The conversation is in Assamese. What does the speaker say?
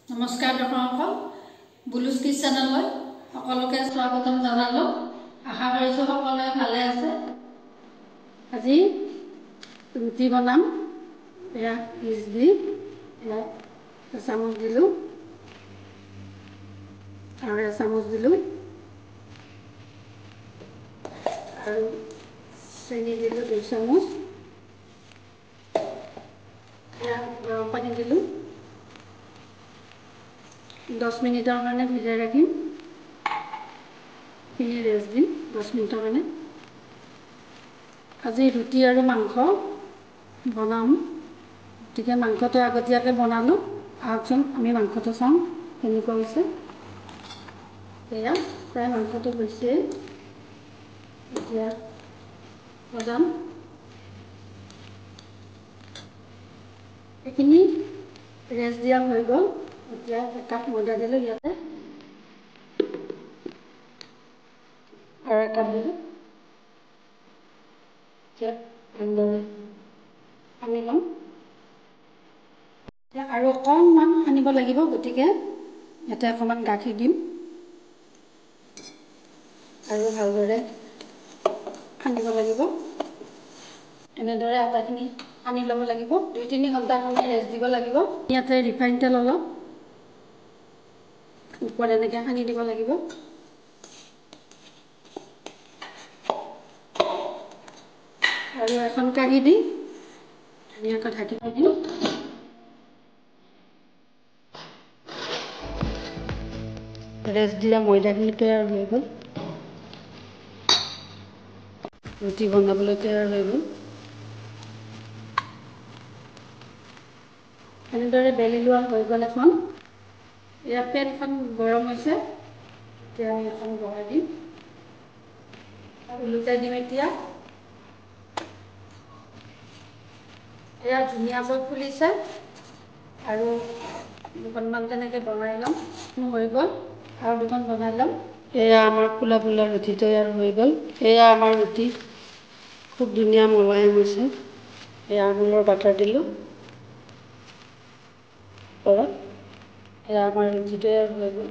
নমস্কাৰ দৰ্শকসকল, বুলুছ কিছ চেনেললৈ সকলোকে স্বাগতম জনালোঁ। আশা কৰিছোঁ সকলোৱে ভালে আছে। আজি ৰুটি বনাম। এয়া পিচ দি এয়া এচামুচ দিলোঁ আৰু এচামুচ দিলোঁ আৰু চেনি দিলোঁ 2 চামুচ। এয়া গৰম পানী দিলোঁ। 10 মিনিটৰ কাৰণে ভিজাই ৰাখিম। এইখিনি ৰেষ্ট দিম 10 মিনিটৰ কাৰণে। আজি ৰুটি আৰু মাংস বনাম, গতিকে মাংসটো আগতীয়াকৈ বনালোঁ। আহকচোন আমি মাংসটো চাওঁ কেনেকুৱা হৈছে। এয়া প্ৰায় মাংসটো হৈছেই, এতিয়া বনাম। এইখিনি ৰেষ্ট দিয়া হৈ গ'ল। এতিয়া একাপ ময়দা দিলোঁ ইয়াতে আৰু একাপ দিলোঁ। এতিয়া ভালদৰে সানি ল'ম। এতিয়া আৰু অকণমান সানিব লাগিব, গতিকে ইয়াতে অকণমান গাখীৰ দিম আৰু ভালদৰে সানিব লাগিব। এনেদৰে আটাখিনি সানি ল'ব লাগিব। 2-3 ঘণ্টাৰ কাৰণে ৰেষ্ট দিব লাগিব। ইয়াতে ৰিফাইন তেল অলপ ওপৰত এনেকৈ সানি দিব লাগিব। আৰু এখন কাঁহী দি ধুনীয়াকৈ ঢাকি দিম। ৰেষ্ট দিয়া ময়দাখিনি তৈয়াৰ হৈ গ'ল। ৰুটি বনাবলৈ তৈয়াৰ হৈ গ'ল। এনেদৰে বেলি লোৱা হৈ গ'ল এখন। এয়া পেনখন গৰম হৈছে, এতিয়া আমি এখন বহাই দিম। ওলোটাই দিম এতিয়া। এয়া ধুনীয়াকৈ ফুলিছে আৰু দুখনমান তেনেকৈ বনাই ল'ম। হৈ গ'ল আৰু দুখন বনাই ল'ম। এয়া আমাৰ ফুলা ফুলা ৰুটি তৈয়াৰ হৈ গ'ল। এয়া আমাৰ ৰুটি খুব ধুনীয়া মোলায়েম হৈছে। এয়া আমুলৰ বাটাৰ দিলোঁ ওপৰত। এয়া আমাৰ ৰুটি তৈয়াৰ হৈ গ'ল।